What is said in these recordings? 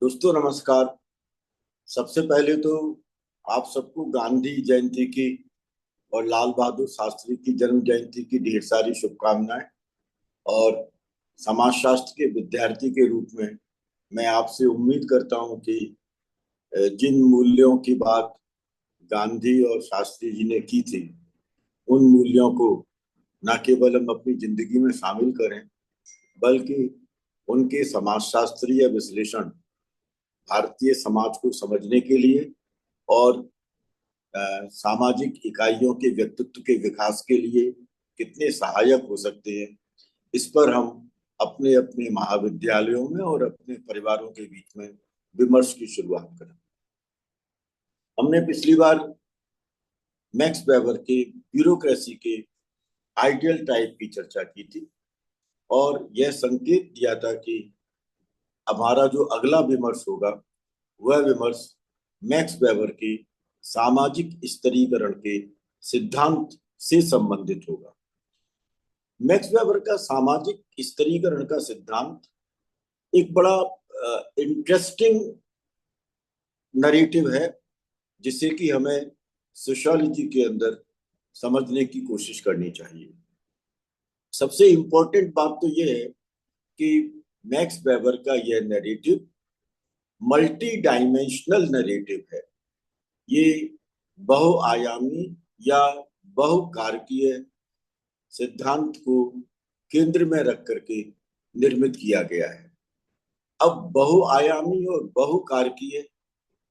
दोस्तों नमस्कार। सबसे पहले तो आप सबको गांधी जयंती की और लाल बहादुर शास्त्री की जन्म जयंती की ढेर सारी शुभकामनाएं। और समाजशास्त्र के विद्यार्थी के रूप में मैं आपसे उम्मीद करता हूं कि जिन मूल्यों की बात गांधी और शास्त्री जी ने की थी, उन मूल्यों को न केवल हम अपनी जिंदगी में शामिल करें, बल्कि उनके समाजशास्त्रीय विश्लेषण भारतीय समाज को समझने के लिए और सामाजिक इकाइयों के व्यक्तित्व के विकास के लिए कितने सहायक हो सकते हैं, इस पर हम अपने अपने महाविद्यालयों में और अपने परिवारों के बीच में विमर्श की शुरुआत करें। हमने पिछली बार मैक्स वेबर के ब्यूरोक्रेसी के आइडियल टाइप की चर्चा की थी और यह संकेत दिया था कि हमारा जो अगला विमर्श होगा वह विमर्श मैक्स वेबर के सामाजिक स्तरीकरण के सिद्धांत से संबंधित होगा। मैक्स वेबर का सामाजिक स्तरीकरण का सिद्धांत एक बड़ा इंटरेस्टिंग नरेटिव है, जिसे कि हमें सोशियोलॉजी के अंदर समझने की कोशिश करनी चाहिए। सबसे इंपॉर्टेंट बात तो यह है कि मैक्स वेबर का यह नरेटिव मल्टी डायमेंशनल नरेटिव है। ये बहुआयामी या बहुकारकीय सिद्धांत को केंद्र में रख करके निर्मित किया गया है। अब बहुआयामी और बहुकारकीय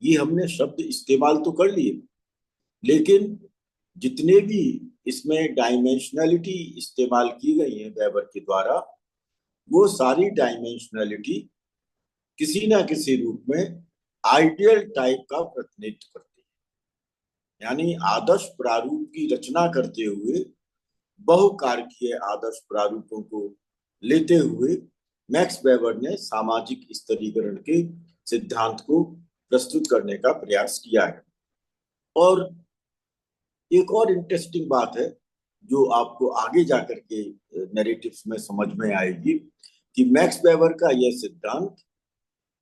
ये हमने शब्द इस्तेमाल तो कर लिए, लेकिन जितने भी इसमें डायमेंशनलिटी इस्तेमाल की गई है वेबर के द्वारा, वो सारी डायमेंशनलिटी किसी ना किसी रूप में आइडियल टाइप का प्रतिनिधित्व करती है। यानी आदर्श प्रारूप की रचना करते हुए बहुकारकीय आदर्श प्रारूपों को लेते हुए मैक्स वेबर ने सामाजिक स्तरीकरण के सिद्धांत को प्रस्तुत करने का प्रयास किया है। और एक और इंटरेस्टिंग बात है जो आपको आगे जाकर के नैरेटिव्स में समझ में आएगी कि मैक्स वेबर का यह सिद्धांत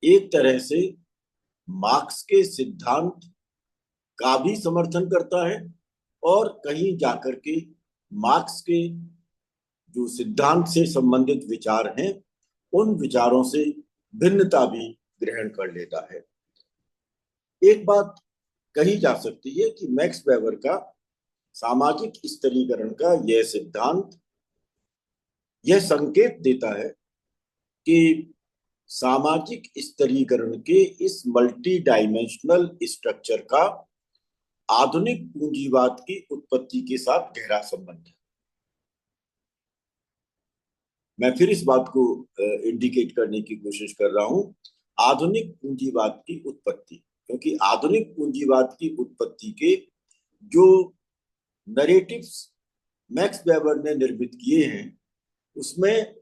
एक तरह से मार्क्स के सिद्धांत का भी समर्थन करता है और कहीं जाकर के मार्क्स के जो सिद्धांत से संबंधित विचार हैं उन विचारों से भिन्नता भी ग्रहण कर लेता है। एक बात कही जा सकती है कि मैक्स वेबर का सामाजिक स्तरीकरण का यह सिद्धांत यह संकेत देता है कि सामाजिक स्तरीकरण के इस मल्टी डायमेंशनल स्ट्रक्चर का आधुनिक पूंजीवाद की उत्पत्ति के साथ गहरा संबंध है। मैं फिर इस बात को इंडिकेट करने की कोशिश कर रहा हूं, आधुनिक पूंजीवाद की उत्पत्ति, क्योंकि आधुनिक पूंजीवाद की उत्पत्ति के जो नरेटिव्स मैक्स वेबर ने निर्मित किए हैं, उसमें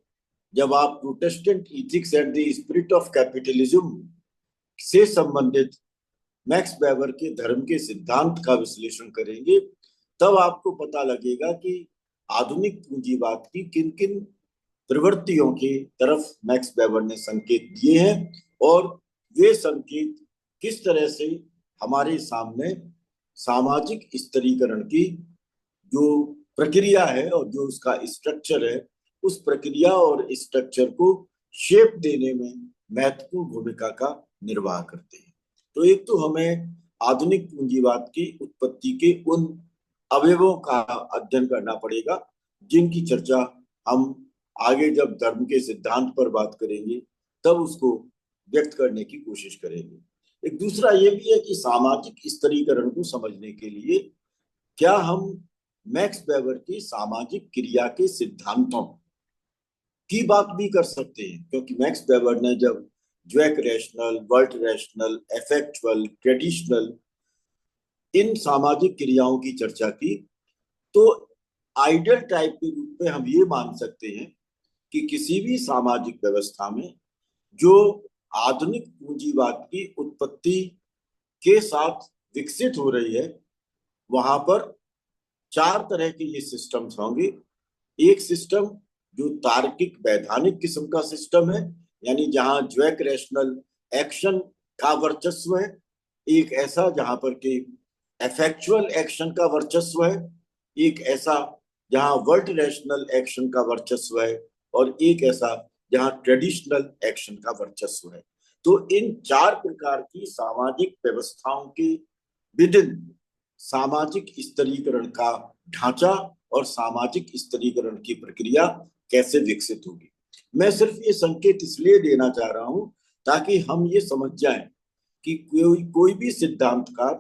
जब आप Protestant ethics and the spirit of capitalism से संबंधित मैक्स वेबर के धर्म के सिद्धांत का विश्लेषण करेंगे, तब आपको पता लगेगा कि आधुनिक पूंजीवाद की किन किन प्रवृत्तियों की तरफ मैक्स वेबर ने संकेत दिए हैं और वे संकेत किस तरह से हमारे सामने सामाजिक स्तरीकरण की जो प्रक्रिया है और जो उसका स्ट्रक्चर है, उस प्रक्रिया और स्ट्रक्चर को शेप देने में महत्वपूर्ण भूमिका का निर्वाह करते हैं। तो एक तो हमें आधुनिक पूंजीवाद की उत्पत्ति के उन अवयवों का अध्ययन करना पड़ेगा जिनकी चर्चा हम आगे जब धर्म के सिद्धांत पर बात करेंगे तब उसको व्यक्त करने की कोशिश करेंगे। एक दूसरा ये भी है कि सामाजिक स्तरीकरण को समझने के लिए क्या हम मैक्स वेबर की सामाजिक क्रिया के सिद्धांतों की बात भी कर सकते हैं, क्योंकि मैक्स वेबर ने जब ज्वैक rational, world rational, affectual, traditional इन सामाजिक क्रियाओं की चर्चा की, तो आइडियल टाइप के रूप में हम ये मान सकते हैं कि किसी भी सामाजिक व्यवस्था में जो आधुनिक पूंजीवाद की उत्पत्ति के साथ विकसित हो रही है, वहां पर चार तरह के ये सिस्टम्स होंगे। एक सिस्टम जो तार्किक वैधानिक किस्म का सिस्टम है, यानी जहां ज्वैक रैशनल एक्शन का वर्चस्व है, एक ऐसा जहां पर कि एफेक्चुअल एक्शन का वर्चस्व है, एक ऐसा जहां वर्ड रैशनल एक्शन का वर्चस्व है, और एक ऐसा जहां ट्रेडिशनल एक्शन का वर्चस्व है। तो इन चार प्रकार की सामाजिक व्यवस्थाओं के विदिन सामाजिक स्तरीकरण का ढांचा और सामाजिक स्तरीकरण की प्रक्रिया कैसे विकसित होगी। मैं सिर्फ ये संकेत इसलिए देना चाह रहा हूं ताकि हम ये समझ जाएं कि कोई भी सिद्धांतकार,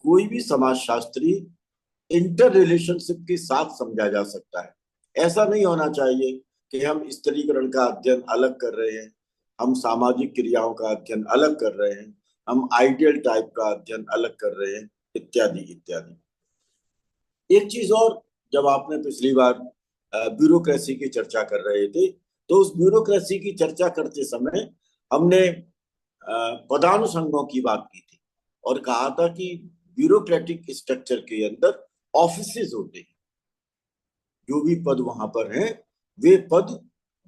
कोई भी समाजशास्त्री इंटर रिलेशनशिप के साथ समझा जा सकता है। ऐसा नहीं होना चाहिए कि हम स्तरीकरण का अध्ययन अलग कर रहे हैं, हम सामाजिक क्रियाओं का अध्ययन अलग कर रहे हैं, हम आइडियल टाइप का अध्ययन अलग कर रहे हैं, इत्यादि इत्यादि। एक चीज और, जब आपने पिछली बार ब्यूरोक्रेसी की चर्चा कर रहे थे, तो उस ब्यूरोक्रेसी की चर्चा करते समय हमने पदानुषंगों की बात की थी और कहा था कि ब्यूरोक्रेटिक स्ट्रक्चर के अंदर ऑफिसेज होते हैं, जो भी पद वहां पर हैं वे पद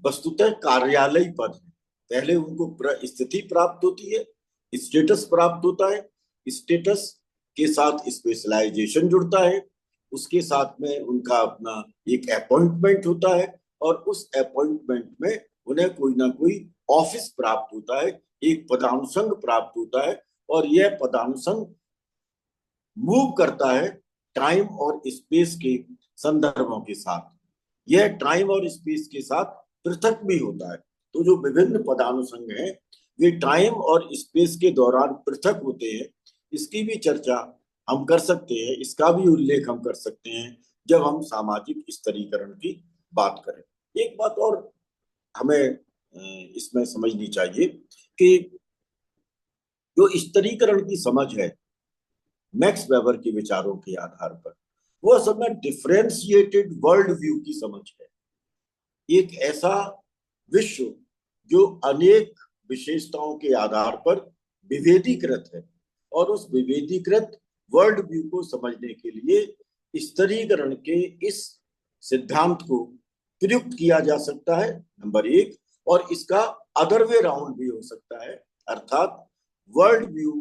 वस्तुतः कार्यालय पद हैं। पहले उनको स्थिति प्राप्त होती है, स्टेटस प्राप्त होता है, स्टेटस के साथ स्पेशलाइजेशन जुड़ता है, उसके साथ में उनका अपना एक अपॉइंटमेंट होता है, और उस अपॉइंटमेंट में उन्हें कोई ना कोई ऑफिस प्राप्त होता है, एक पदानुषंग प्राप्त होता है, और यह पदानुषंग मूव करता है टाइम और स्पेस के संदर्भों के साथ। यह टाइम और स्पेस के साथ पृथक भी होता है। तो जो विभिन्न पदानुषंग हैं वे टाइम और स्पेस के दौरान पृथक होते हैं। इसकी भी चर्चा हम कर सकते हैं, इसका भी उल्लेख हम कर सकते हैं जब हम सामाजिक स्तरीकरण की बात करें। एक बात और हमें इसमें समझनी चाहिए कि जो स्तरीकरण की समझ है मैक्स वेबर के विचारों के आधार पर, वो असल में डिफरेंशिएटेड वर्ल्ड व्यू की समझ है। एक ऐसा विश्व जो अनेक विशेषताओं के आधार पर विभेदीकृत है, और उस विभेदीकृत वर्ल्ड व्यू को समझने के लिए स्तरीकरण के इस सिद्धांत को प्रयुक्त किया जा सकता है, नंबर एक। और इसका अदर वे राउंड भी हो सकता है, अर्थात वर्ल्ड व्यू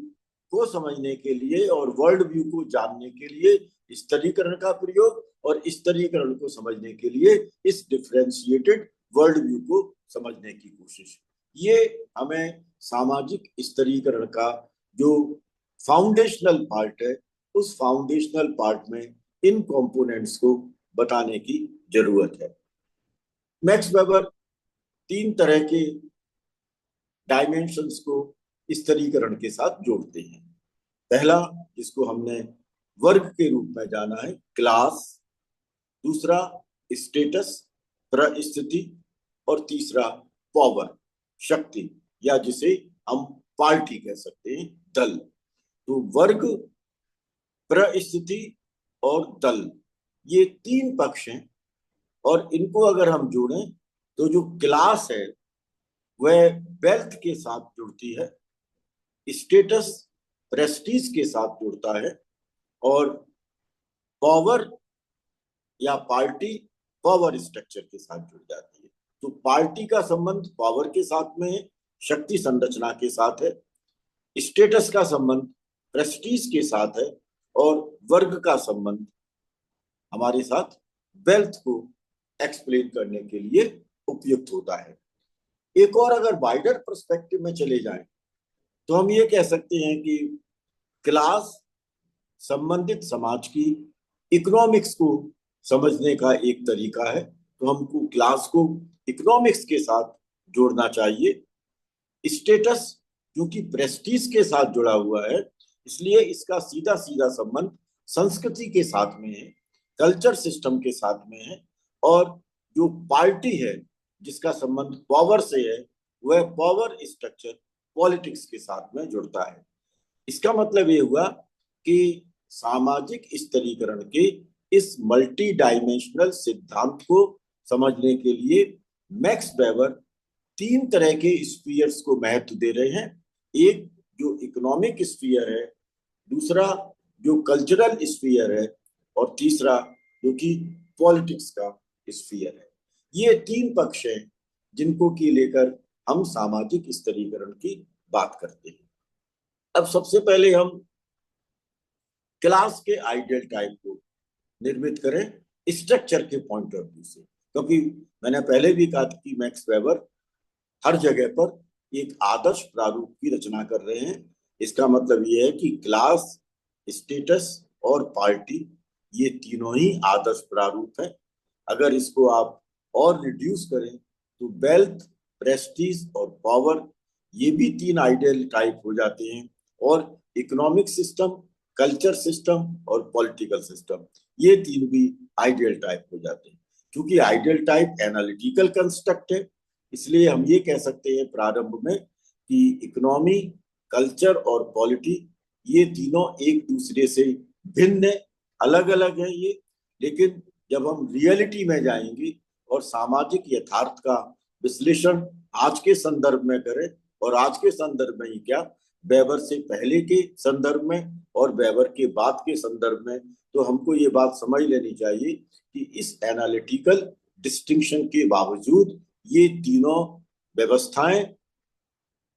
को समझने के लिए और वर्ल्ड व्यू को जानने के लिए स्तरीकरण का प्रयोग, और स्तरीकरण को समझने के लिए इस डिफरेंशिएटेड वर्ल्ड व्यू को समझने की कोशिश। ये हमें सामाजिक स्तरीकरण का जो फाउंडेशनल पार्ट है, उस फाउंडेशनल पार्ट में इन कंपोनेंट्स को बताने की जरूरत है। मैक्स वेबर तीन तरह के डायमेंशंस को स्तरीकरण के साथ जोड़ते हैं। पहला, जिसको हमने वर्ग के रूप में जाना है, क्लास। दूसरा, स्टेटस, परिस्थिति। और तीसरा, पावर, शक्ति, या जिसे हम पार्टी कह सकते हैं, दल। तो वर्ग, परिस्थिति और दल, ये तीन पक्ष हैं, और इनको अगर हम जोड़ें तो जो क्लास है वह वेल्थ के साथ जुड़ती है, स्टेटस प्रेस्टीज के साथ जुड़ता है, और पावर या पार्टी पावर स्ट्रक्चर के साथ जुड़ जाती है। तो पार्टी का संबंध पावर के साथ में है, शक्ति संरचना के साथ है। स्टेटस का संबंध प्रेस्टीज के साथ है, और वर्ग का संबंध हमारे साथ वेल्थ को एक्सप्लेन करने के लिए उपयुक्त होता है। एक और अगर वाइडर पर्सपेक्टिव में चले जाएं तो हम ये कह सकते हैं कि क्लास संबंधित समाज की इकोनॉमिक्स को समझने का एक तरीका है। तो हमको क्लास को इकोनॉमिक्स के साथ जोड़ना चाहिए। स्टेटस क्योंकि प्रेस्टीज के साथ जुड़ा हुआ है, इसलिए इसका सीधा सीधा संबंध संस्कृति के साथ में है, कल्चर सिस्टम के साथ में है। और जो पार्टी है जिसका संबंध पावर से है, वह पावर स्ट्रक्चर पॉलिटिक्स के साथ में जुड़ता है। इसका मतलब ये हुआ कि सामाजिक स्तरीकरण के इस मल्टी डायमेंशनल सिद्धांत को समझने के लिए मैक्स वेबर तीन तरह के स्फीयर्स को महत्व दे रहे हैं। एक जो इकोनॉमिक स्फीयर है, दूसरा जो कल्चरल स्फीयर है, और तीसरा जो कि पॉलिटिक्स का स्फीयर है। ये तीन पक्ष हैं जिनको की लेकर हम सामाजिक स्तरीकरण की बात करते हैं। अब सबसे पहले हम क्लास के आइडियल टाइप को निर्मित करें स्ट्रक्चर के पॉइंट ऑफ व्यू से, क्योंकि मैंने पहले भी कहा था कि मैक्स वेबर हर जगह पर एक आदर्श प्रारूप की रचना कर रहे हैं। इसका मतलब ये है कि क्लास, स्टेटस और पार्टी, ये तीनों ही आदर्श प्रारूप है। अगर इसको आप और रिड्यूस करें तो वेल्थ, प्रेस्टीज और पावर, ये भी तीन आइडियल टाइप हो जाते हैं। और इकोनॉमिक सिस्टम, कल्चर सिस्टम और पॉलिटिकल सिस्टम, ये तीन भी आइडियल टाइप हो जाते हैं। क्योंकि आइडियल टाइप एनालिटिकल कंस्ट्रक्ट है, इसलिए हम ये कह सकते हैं प्रारंभ में कि इकोनॉमी, कल्चर और पॉलिटी, ये तीनों एक दूसरे से भिन्न है, अलग अलग है ये। लेकिन जब हम रियलिटी में जाएंगे और सामाजिक यथार्थ का विश्लेषण आज के संदर्भ में करें, और आज के संदर्भ में ही क्या, वेबर से पहले के संदर्भ में और वेबर के बाद के संदर्भ में, तो हमको ये बात समझ लेनी चाहिए कि इस एनालिटिकल डिस्टिंक्शन के बावजूद ये तीनों व्यवस्थाएं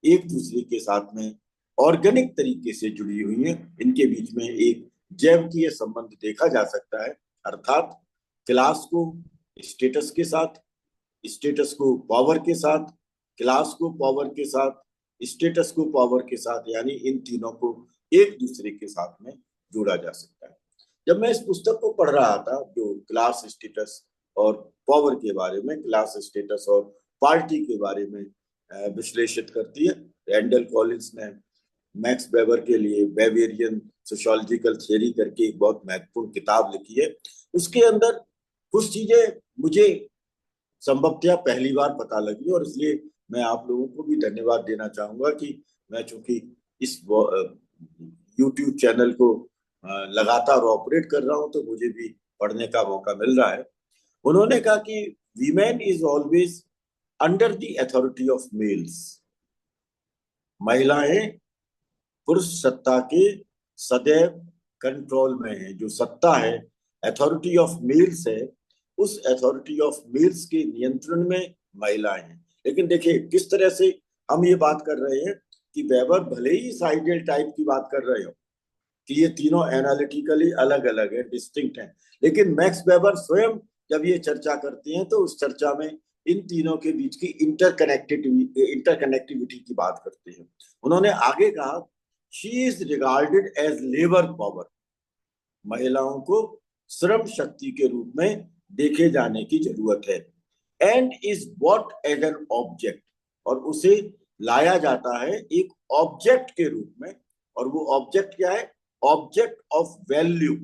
एक दूसरे के साथ में ऑर्गेनिक तरीके से जुड़ी हुई हैं। इनके बीच में एक जैविकीय संबंध देखा जा सकता है, अर्थात क्लास को स्टेटस के साथ, स्टेटस को पावर के साथ, क्लास को पावर के साथ, स्टेटस को पावर के साथ, यानी इन तीनों को एक दूसरे के साथ में जोड़ा जा सकता है। जब मैं इस पुस्तक को पढ़ रहा था जो क्लास, स्टेटस और पावर के बारे में, क्लास, स्टेटस और पार्टी के बारे में विश्लेषित करती है, रैंडल कॉलिंस ने मैक्स वेबर के लिए बेवेरियन सोशियोलॉजिकल थियरी करके एक बहुत महत्वपूर्ण किताब लिखी है। उसके अंदर कुछ चीजें मुझे संभवतः पहली बार पता लगी, और इसलिए मैं आप लोगों को भी धन्यवाद देना चाहूंगा कि मैं चूंकि इस यूट्यूब चैनल को लगातार ऑपरेट कर रहा हूं, तो मुझे भी पढ़ने का मौका मिल रहा है। उन्होंने कहा कि women is always under the authority of males. महिलाएं पुरुष सत्ता के सदैव कंट्रोल में है। जो सत्ता है, अथॉरिटी ऑफ मेल्स है, उस अथॉरिटी ऑफ मेल्स के नियंत्रण में महिलाएं हैं। लेकिन देखिए किस तरह से हम ये बात कर रहे हैं कि वेबर भले ही इस आइडियल टाइप की बात कर रहे हो कि ये तीनों एनालिटिकली अलग अलग है, डिस्टिंक्ट हैं, लेकिन मैक्स वेबर स्वयं जब ये चर्चा करते हैं तो उस चर्चा में इन तीनों के बीच की इंटरकनेक्टिविटी की बात करते हैं। उन्होंने आगे कहा, she is regarded as labour power. महिलाओं को श्रम शक्ति के रूप में देखे जाने की जरूरत है। And is bought as an object, और उसे लाया जाता है एक ऑब्जेक्ट के रूप में। और वो ऑब्जेक्ट क्या है? Object of value.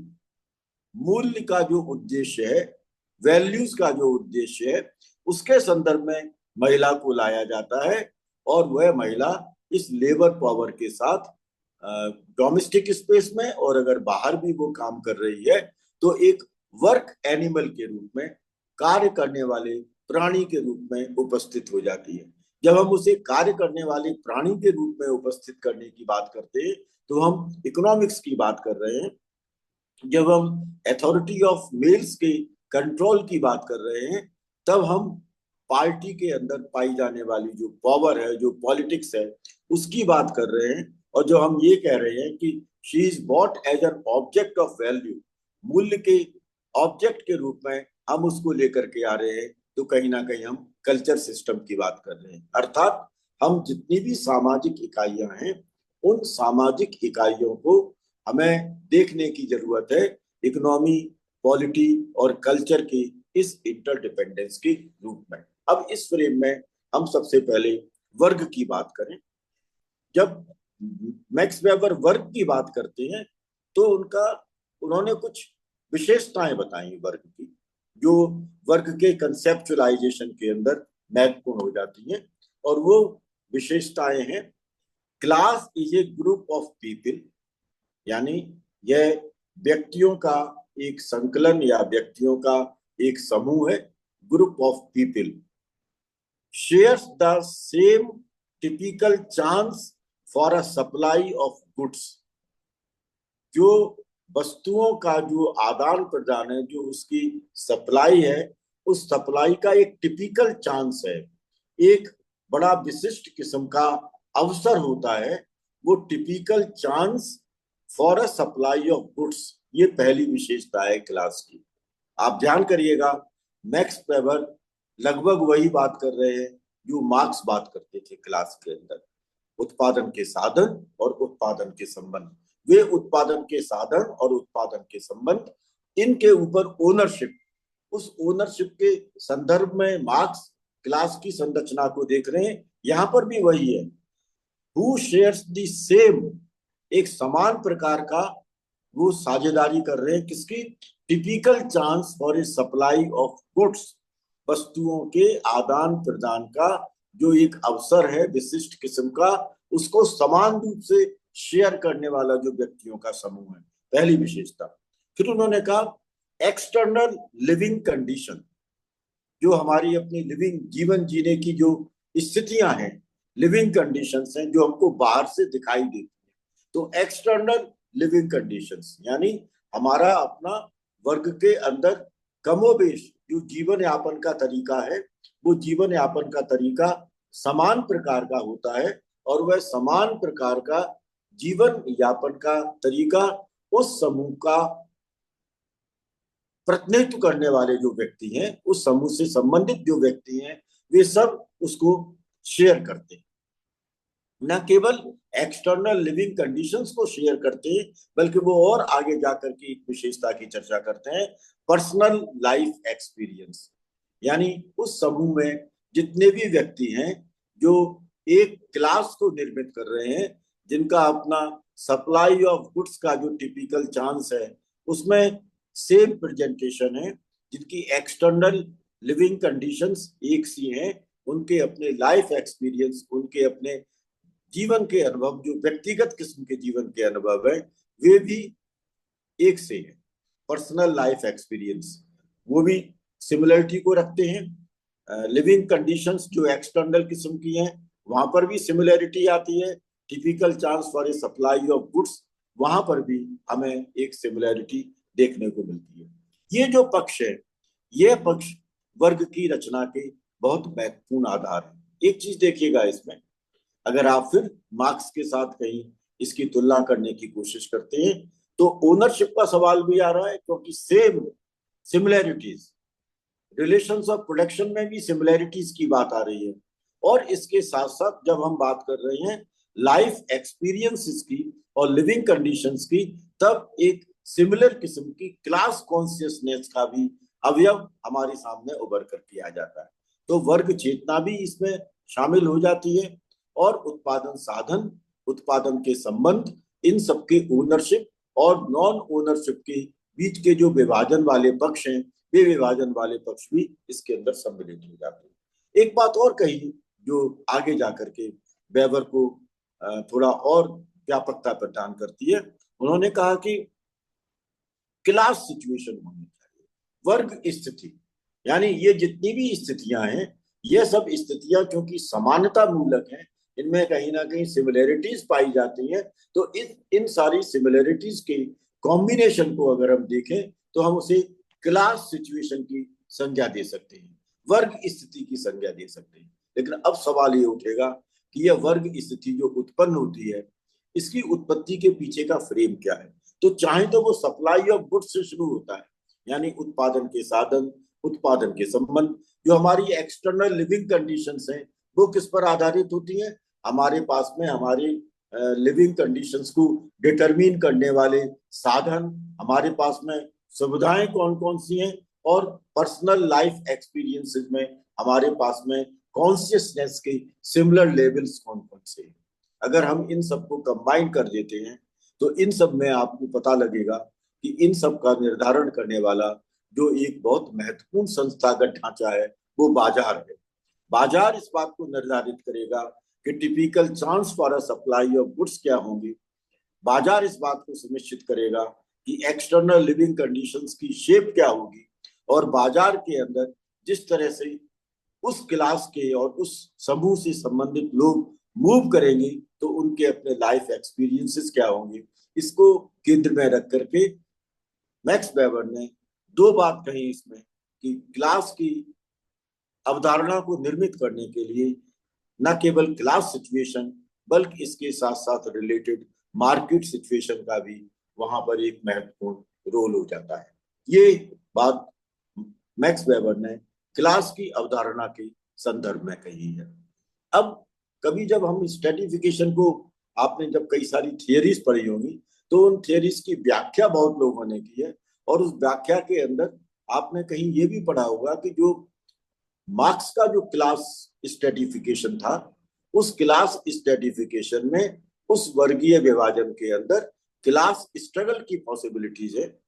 मूल्य का जो उद्देश्य है, वैल्यूज का जो उद्देश्य है, उसके संदर्भ में महिला को लाया जाता है। और वह महिला इस लेबर पावर के साथ डोमेस्टिक स्पेस में, और अगर बाहर भी वो काम कर रही है, तो एक वर्क एनिमल के रूप में, कार्य करने वाले प्राणी के रूप में उपस्थित हो जाती है। जब हम उसे कार्य करने वाले प्राणी के रूप में उपस्थित करने की बात करते हैं तो हम इकोनॉमिक्स की बात कर रहे हैं। जब हम अथॉरिटी ऑफ मेल्स के कंट्रोल की बात कर रहे हैं, तब हम पार्टी के अंदर पाई जाने वाली जो पावर है, जो पॉलिटिक्स है, उसकी बात कर रहे हैं। और जो हम ये कह रहे हैं कि she is bought as an object of value, मूल्य के ऑब्जेक्ट के रूप में हम उसको लेकर के आ रहे हैं, तो कहीं ना कहीं हम कल्चर सिस्टम की बात कर रहे हैं। अर्थात हम जितनी भी सामाजिक इकाइयां हैं, उन सामाजिक इकाइयों को हमें देखने की जरूरत है इकोनॉमी, पॉलिटी और कल्चर की इस इंटरडिपेंडेंस के रूप में। अब इस फ्रेम में हम सबसे पहले वर्ग की बात करें। जब मैक्स वेबर वर्ग की बात करते हैं तो उन्होंने कुछ विशेषताएं बताई वर्ग की, जो वर्ग के कंसेप्चुअलाइजेशन के अंदर महत्वपूर्ण हो जाती हैं। और वो विशेषताएं हैं, class is a group of people, यानी यह व्यक्तियों का एक संकलन या व्यक्तियों का एक समूह है। Group of people shares the same typical chance for a supply of goods. जो वस्तुओं का जो आदान प्रदान है, जो उसकी सप्लाई है, उस सप्लाई का एक टिपिकल चांस है, एक बड़ा विशिष्ट किस्म का अवसर होता है वो typical chance for a supply of goods, ये पहली विशेषता है क्लास की। आप ध्यान करिएगा, मैक्स वेबर लगभग वही बात कर रहे हैं जो मार्क्स बात करते थे क्लास के अंदर। उत्पादन के साधन और उत्पादन के संबंध, वे उत्पादन के साधन और उत्पादन के संबंध, इनके ऊपर ओनरशिप, उस ओनरशिप के संदर्भ में मार्क्स क्लास की संरचना को देख रहे हैं। यहां पर भी वही है, हु शेयर्स द सेम, एक समान प्रकार का वो साझेदारी कर रहे हैं किसकी, typical chance for a supply of goods, वस्तुओं के आदान प्रदान का जो एक अवसर है विशिष्ट किस्म का, उसको समान रूप से शेयर करने वाला जो व्यक्तियों का समूह है, पहली विशेषता। फिर उन्होंने कहा एक्सटर्नल लिविंग कंडीशन, जो हमारी अपनी लिविंग जीवन जीने की जो स्थितियां हैं, लिविंग कंडीशंस हैं जो हमको बाहर से दिखाई देती हैं। तो एक्सटर्नल लिविंग कंडीशंस यानी हमारा अपना वर्ग के अंदर कमोबेश जो जीवन यापन का तरीका है, वो जीवन यापन का तरीका समान प्रकार का होता है, और वह समान प्रकार का जीवन यापन का तरीका उस समूह का प्रतिनिधित्व करने वाले जो व्यक्ति हैं, उस समूह से संबंधित जो व्यक्ति हैं, वे सब उसको शेयर करते हैं। न केवल एक्सटर्नल लिविंग कंडीशंस को शेयर करते हैं, बल्कि वो और आगे जाकर के एक विशेषता की चर्चा करते हैं, पर्सनल लाइफ एक्सपीरियंस। यानी उस समूह में जितने भी व्यक्ति हैं जो एक क्लास को निर्मित कर रहे हैं, जिनका अपना सप्लाई ऑफ गुड्स का जो टिपिकल चांस है उसमें सेम प्रेजेंटेशन है, जिनकी एक्सटर्नल लिविंग कंडीशंस एक सी हैं, उनके अपने लाइफ एक्सपीरियंस, उनके अपने जीवन के अनुभव, जो व्यक्तिगत किस्म के जीवन के अनुभव है, वे भी एक से हैं। पर्सनल लाइफ एक्सपीरियंस वो भी सिमिलरिटी को रखते हैं। लिविंग कंडीशंस जो एक्सटर्नल किस्म की हैं, वहां पर भी सिमिलरिटी आती है। Typical chance for a supply of goods, वहां पर भी हमें एक सिमिलरिटी देखने को मिलती है। ये जो पक्ष है, ये पक्ष वर्ग की रचना के बहुत महत्वपूर्ण आधार है। एक चीज देखिएगा इसमें, अगर आप फिर मार्क्स के साथ कहीं इसकी तुलना करने की कोशिश करते हैं तो ओनरशिप का सवाल भी आ रहा है, क्योंकि same similarities, relations of production में भी सिमिलैरिटीज की बात आ रही है। और इसके साथ साथ जब हम बात कर रहे हैं लाइफ एक्सपीरियंसेस की और लिविंग कंडीशंस की, तब एक सिमिलर किस्म की क्लास कॉन्शियसनेस का भी अवयव हमारे सामने उभर करके आ जाता है। तो वर्ग चेतना भी इसमें शामिल हो जाती है, और उत्पादन साधन, उत्पादन के संबंध, इन सबके ओनरशिप और नॉन ओनरशिप के बीच के जो विभाजन वाले पक्ष हैं, वे विभाजन वाले पक्ष भी इसके अंदर सम्मिलित हो जाते हैं। एक बात और कही जो आगे जाकर के वेबर को थोड़ा और व्यापकता प्रदान करती है, उन्होंने कहा कि क्लास सिचुएशन होनी चाहिए, वर्ग स्थिति। यानी ये जितनी भी स्थितियां हैं, ये सब स्थितियां क्योंकि समानता मूलक हैं, इनमें कहीं ना कहीं सिमिलैरिटीज पाई जाती हैं, तो इन सारी सिमिलैरिटीज के कॉम्बिनेशन को अगर हम देखें तो हम उसे क्लास सिचुएशन की संज्ञा दे सकते हैं, वर्ग स्थिति की संज्ञा दे सकते हैं। लेकिन अब सवाल ये उठेगा कि यह वर्ग स्थिति जो उत्पन्न होती है, इसकी उत्पत्ति के पीछे का फ्रेम क्या है। तो चाहे तो वो सप्लाई ऑफ गुड्स से शुरू होता है, यानी उत्पादन के साधन, उत्पादन के संबंध, जो हमारी एक्सटर्नल लिविंग कंडीशंस हैं, वो किस पर आधारित होती हैं, हमारे पास में हमारी लिविंग कंडीशंस को डिटरमिन करने वाले साधन, हमारे पास में सुविधाएं कौन कौन सी हैं, और पर्सनल लाइफ एक्सपीरियंसेस में हमारे पास में कॉन्शियसनेस के सिमिलर लेवल्स कौन कौन से हैं। अगर हम इन सबको कंबाइन कर देते हैं तो इन सब में आपको पता लगेगा कि इन सब का निर्धारण करने वाला जो एक बहुत महत्वपूर्ण संस्थागत ढांचा है, वो बाजार है। बाजार इस बात को निर्धारित करेगा कि typical chance for a supply of goods क्या होंगे। बाजार इस बात को सुनिश्चित करेगा कि एक्सटर्नल लिविंग कंडीशंस की शेप क्या होगी, और बाजार के अंदर जिस तरह से उस क्लास के और उस समूह से संबंधित लोग मूव करेंगे तो उनके अपने लाइफ एक्सपीरियंसेस क्या होंगे। इसको केंद्र में रख करके मैक्स वेबर ने दो बात कही इसमें, कि क्लास की अवधारणा को निर्मित करने के लिए न केवल क्लास सिचुएशन बल्कि इसके साथ साथ रिलेटेड मार्केट सिचुएशन का भी वहां पर एक महत्वपूर्ण रोल हो जाता है। ये बात मैक्स वेबर ने क्लास की अवधारणा के संदर्भ में कही है। अब कभी जब हम स्ट्रेटिफिकेशन को, आपने जब कई सारी थियरीज पढ़ी होंगी तो उन थियरीज की व्याख्या बहुत लोगों ने की है, और उस व्याख्या के अंदर आपने कहीं ये भी पढ़ा होगा कि जो मार्क्स का जो क्लास स्ट्रेटिफिकेशन था, उस क्लास स्ट्रेटिफिकेशन में उस वर्गीय विभाजन के अंदर क्लास स्ट्रगल की पॉसिबिलिटीज है,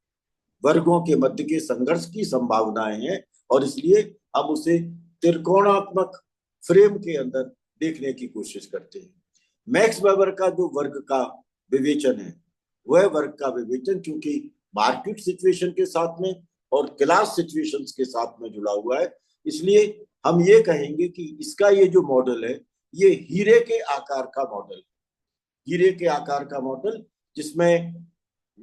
वर्गों के मध्य के संघर्ष की संभावनाएं हैं, और इसलिए हम उसे त्रिकोणात्मक फ्रेम के अंदर देखने की कोशिश करते हैं। मैक्स वेबर का जो वर्ग का विवेचन है, वह वर्ग का विवेचन चूंकि मार्केट सिचुएशन के साथ में और क्लास सिचुएशंस के साथ में जुड़ा हुआ है, इसलिए हम ये कहेंगे कि इसका ये जो मॉडल है, ये हीरे के आकार का मॉडल, हीरे के आकार का मॉडल, जिसमें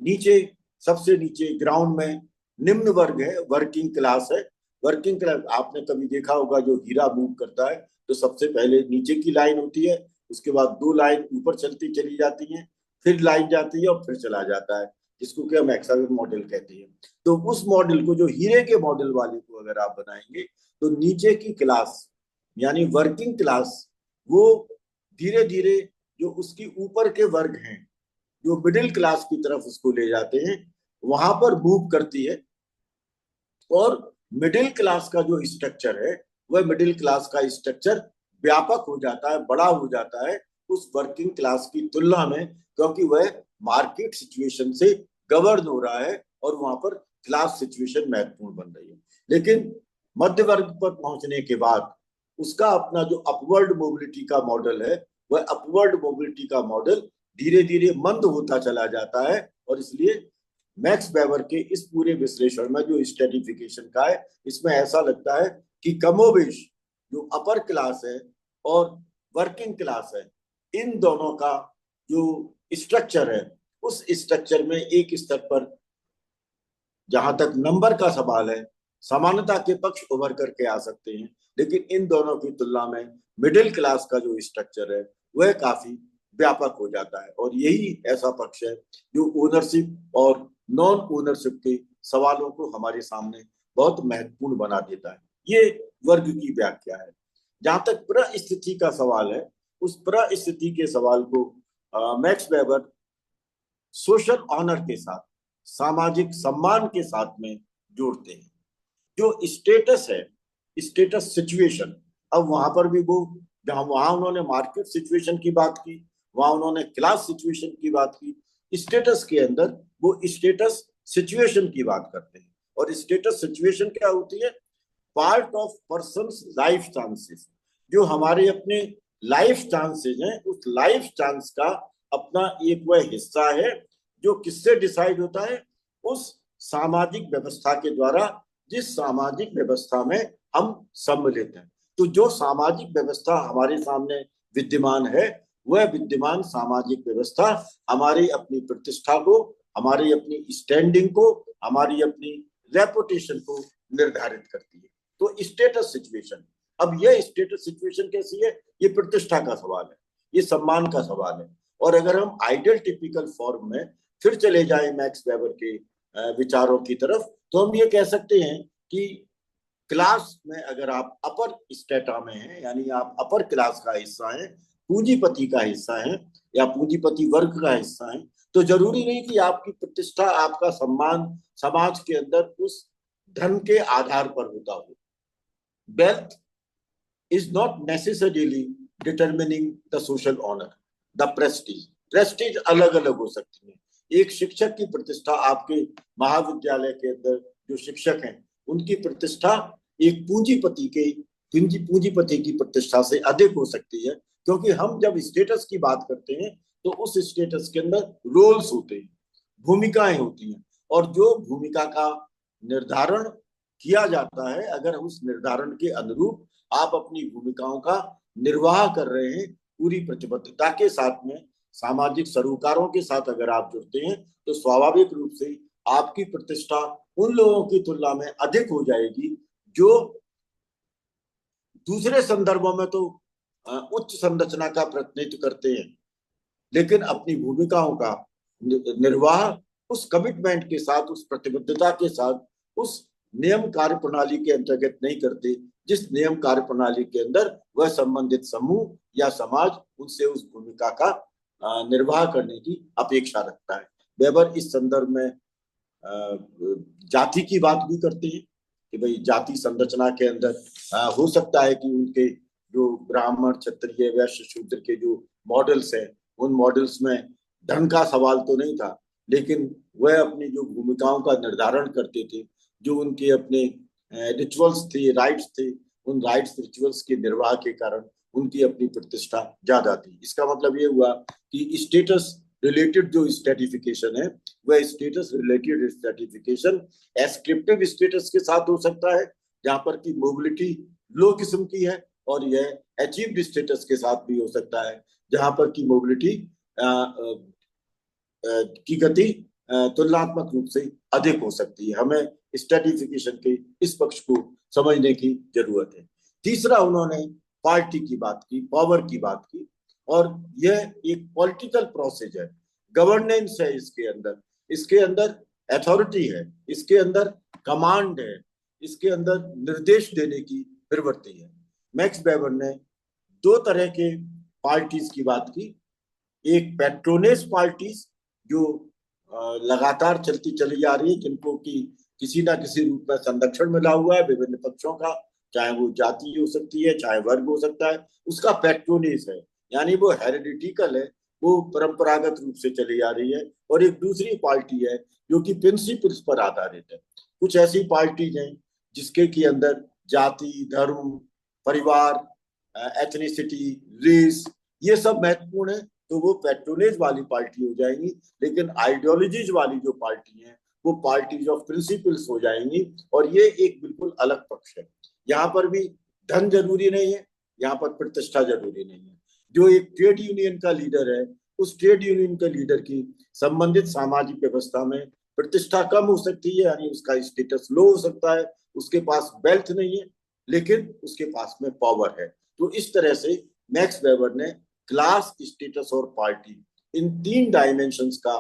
नीचे, सबसे नीचे ग्राउंड में निम्न वर्ग है, वर्किंग क्लास है। वर्किंग क्लास आपने कभी देखा होगा, जो हीरा मूव करता है तो सबसे पहले नीचे की लाइन होती है, उसके बाद दो लाइन ऊपर चलती चली जाती हैं, फिर लाइन जाती है और फिर चला जाता है, जिसको कि हम हेक्सागन मॉडल कहते हैं। तो उस मॉडल को, जो हीरे के मॉडल वाले को अगर आप बनाएंगे, तो नीचे की क्लास यानी वर्किंग क्लास, वो धीरे धीरे जो उसकी ऊपर के वर्ग हैं, जो मिडिल क्लास की तरफ उसको ले जाते हैं, वहां पर मूव करती है। और मिडिल क्लास का जो स्ट्रक्चर है, वह मिडिल क्लास का स्ट्रक्चर व्यापक हो जाता है, बड़ा हो जाता है उस वर्किंग क्लास की तुलना में, क्योंकि वह मार्केट सिचुएशन से गवर्न हो रहा है और वहां पर क्लास सिचुएशन महत्वपूर्ण बन रही है। लेकिन मध्य वर्ग पर पहुंचने के बाद उसका अपना जो अपवर्ड मोबिलिटी का मॉडल है, वह अपवर्ड मोबिलिटी का मॉडल धीरे धीरे मंद होता चला जाता है, और इसलिए मैक्स वेबर के इस पूरे विश्लेषण में जो स्ट्रेटिफिकेशन का है, इसमें ऐसा लगता है कि कमोबेश जो अपर क्लास है और वर्किंग क्लास है, इन दोनों का जो स्ट्रक्चर है, उस स्ट्रक्चर में एक स्तर पर, जहां तक नंबर का सवाल है, समानता के पक्ष उभर करके आ सकते हैं, लेकिन इन दोनों की तुलना में मिडिल क्लास का जो स्ट्रक्चर है, वह काफी व्यापक हो जाता है। और यही ऐसा पक्ष है जो ओनरशिप और नॉन ओनरशिप के सवालों को हमारे सामने बहुत महत्वपूर्ण बना देता है। ये वर्ग की व्याख्या है। जहां तक परिस्थिति का सवाल है, उस परिस्थिति के सवाल को मैक्स वेबर सोशल ऑनर के साथ, सामाजिक सम्मान के साथ में जोड़ते हैं। जो स्टेटस है, स्टेटस सिचुएशन, अब वहां पर भी वो, जहां वहां उन्होंने मार्केट सिचुएशन की बात की, वहां उन्होंने क्लास सिचुएशन की बात की, स्टेटस के अंदर वो स्टेटस सिचुएशन की बात करते हैं। और स्टेटस सिचुएशन क्या होती है? Part of persons life chances, जो हमारे अपने लाइफ चांसेस हैं, उस लाइफ चांस का अपना एक वह हिस्सा है जो किससे डिसाइड होता है? उस सामाजिक व्यवस्था के द्वारा, जिस सामाजिक व्यवस्था में हम सम्मिलित हैं। तो जो सामाजिक व्यवस्था हमारे सामने विद्यमान है, वह विद्यमान सामाजिक व्यवस्था हमारी अपनी प्रतिष्ठा को, हमारी अपनी स्टैंडिंग को, हमारी अपनी रेपुटेशन को निर्धारित करती है। तो स्टेटस सिचुएशन, अब यह स्टेटस सिचुएशन कैसी है? ये प्रतिष्ठा का सवाल है, ये सम्मान का सवाल है। और अगर हम आइडियल टिपिकल फॉर्म में फिर चले जाएं मैक्स वेबर के विचारों की तरफ, तो हम ये कह सकते हैं कि क्लास में अगर आप अपर स्टेटा में हैं, यानी आप अपर क्लास का हिस्सा हैं, पूंजीपति का हिस्सा हैं, या पूंजीपति वर्ग का हिस्सा हैं, तो जरूरी नहीं कि आपकी प्रतिष्ठा, आपका सम्मान समाज के अंदर उस धन के आधार पर होता हो। Wealth is not necessarily determining the social honour, the prestige. Prestige अलग अलग हो सकती है। एक शिक्षक की प्रतिष्ठा, आपके महाविद्यालय के अंदर जो शिक्षक हैं, उनकी प्रतिष्ठा एक पूंजीपति की प्रतिष्ठा से अधिक हो सकती है, क्योंकि हम जब स्टेटस की बात करते हैं तो उस स्टेटस के अंदर रोल्स होते हैं, भूमिकाएं होती हैं, और जो भूमिका का निर्धारण किया जाता है, अगर उस निर्धारण के अनुरूप आप अपनी भूमिकाओं का निर्वाह कर रहे हैं पूरी प्रतिबद्धता के साथ में, सामाजिक सरोकारों के साथ अगर आप जुड़ते हैं, तो स्वाभाविक रूप से आपकी प्रतिष्ठा उन लोगों की तुलना में अधिक हो जाएगी जो दूसरे संदर्भों में तो उच्च संरचना का प्रतिनिधित्व करते हैं, लेकिन अपनी भूमिकाओं का निर्वाह उस कमिटमेंट के साथ, उस प्रतिबद्धता के साथ, उस नियम कार्य प्रणाली के अंतर्गत नहीं करते जिस नियम कार्य प्रणाली के अंदर वह संबंधित समूह या समाज उनसे उस भूमिका का निर्वाह करने की अपेक्षा रखता है। वेबर इस संदर्भ में जाति की बात भी करते हैं कि भाई जाति संरचना के अंदर हो सकता है कि उनके जो ब्राह्मण, क्षत्रिय, वैश्य, शूद्र के जो मॉडल्स हैं, उन मॉडल्स में धन का सवाल तो नहीं था, लेकिन वह अपनी जो भूमिकाओं का निर्धारण करते थे, जो उनके अपने रिचुअल्स थे, राइट्स थे, उन राइट्स रिचुअल्स के निर्वाह के कारण उनकी अपनी प्रतिष्ठा ज्यादा थी। इसका मतलब ये हुआ कि स्टेटस रिलेटेड जो स्ट्रेटिफिकेशन है, वह स्टेटस रिलेटेड स्ट्रेटिफिकेशन एस्क्रिप्टिव स्टेटस के साथ हो सकता है, जहां पर की मोबिलिटी लो किस्म की है, और यह अचीव्ड स्टेटस के साथ भी हो सकता है, जहां पर की मोबिलिटी की गति तुलनात्मक रूप से अधिक हो सकती है। हमें स्ट्रेटिफिकेशन के इस पक्ष को समझने की जरूरत है। तीसरा, उन्होंने पार्टी की बात की, पावर की बात की, और यह एक पॉलिटिकल प्रोसेस है, गवर्नेंस है इसके अंदर अथॉरिटी है, इसके अंदर कमांड है, इसके अंदर निर्देश देने की प्रवृत्ति है। मैक्स वेबर ने दो तरह के पार्टीज की बात की, एक पेट्रोनेस पार्टीज जो लगातार चलती चली जा रही है, जिनको कि किसी ना किसी रूप में संरक्षण मिला हुआ है विभिन्न पक्षों का, चाहे वो जाति हो सकती है, चाहे वर्ग हो सकता है, उसका पेट्रोनेस है, यानी वो हेरिडिटिकल है, वो परंपरागत रूप से चली आ रही है। और एक दूसरी पार्टी है जो कि प्रिंसिपल्स पर आधारित है। कुछ ऐसी पार्टीज हैं जिसके की अंदर जाति, धर्म, परिवार, एथनिसिटी, रेस, ये सब महत्वपूर्ण है, तो वो पेट्रोनेज वाली पार्टी हो जाएंगी। लेकिन आइडियोलॉजीज वाली जो पार्टी है वो पार्टीज ऑफ प्रिंसिपल्स हो जाएंगी, और ये एक बिल्कुल अलग पक्ष है। यहाँ पर भी धन जरूरी नहीं है, यहाँ पर प्रतिष्ठा जरूरी नहीं है। जो एक ट्रेड यूनियन का लीडर है, उस ट्रेड यूनियन के लीडर की संबंधित सामाजिक व्यवस्था में प्रतिष्ठा कम हो सकती है, यानी उसका स्टेटस लो हो सकता है, उसके पास वेल्थ नहीं है, लेकिन उसके पास में पावर है। तो इस तरह से मैक्स वेबर ने क्लास, स्टेटस और पार्टी, इन तीन डायमेंशंस का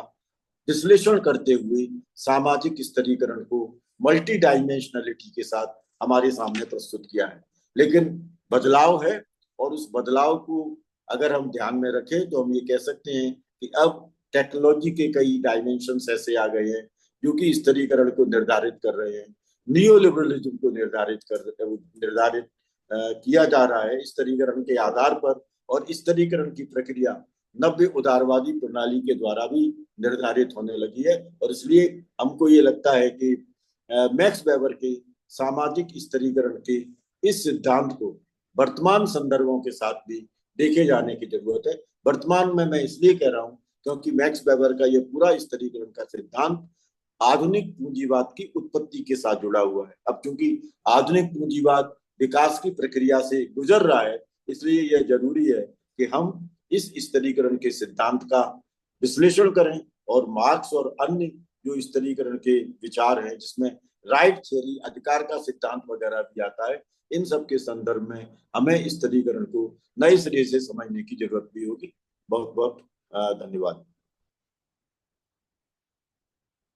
विश्लेषण करते हुए सामाजिक स्तरीकरण को मल्टी डायमेंशनलिटी के साथ हमारे सामने प्रस्तुत किया है। लेकिन बदलाव है, और उस बदलाव को अगर हम ध्यान में रखें तो हम ये कह सकते हैं कि अब टेक्नोलॉजी के कई डायमेंशंस ऐसे आ गए हैं जो कि स्तरीकरण को निर्धारित कर रहे हैं। नियोलिबरलिज्म को निर्धारित किया जा रहा है स्तरीकरण के आधार पर, और स्तरीकरण की प्रक्रिया नव्य उदारवादी प्रणाली के द्वारा भी निर्धारित होने लगी है। और इसलिए हमको ये लगता है कि मैक्स वेबर के सामाजिक स्तरीकरण के इस सिद्धांत को वर्तमान संदर्भों के साथ भी देखे जाने की जरूरत है। वर्तमान में मैं इसलिए कह रहा हूं क्योंकि मैक्स वेबर का ये पूरा स्तरीकरण का सिद्धांत आधुनिक पूंजीवाद की उत्पत्ति के साथ जुड़ा हुआ है। अब क्योंकि आधुनिक पूंजीवाद विकास की प्रक्रिया से गुजर रहा है, इसलिए यह जरूरी है कि हम इस स्तरीकरण के सिद्धांत का विश्लेषण करें, और मार्क्स और अन्य जो स्तरीकरण के विचार हैं, जिसमें राइट थ्योरी, अधिकार का सिद्धांत वगैरह भी आता है, इन सब के संदर्भ में हमें स्तरीकरण को नए सिरे से समझने की जरूरत भी होगी। बहुत बहुत धन्यवाद।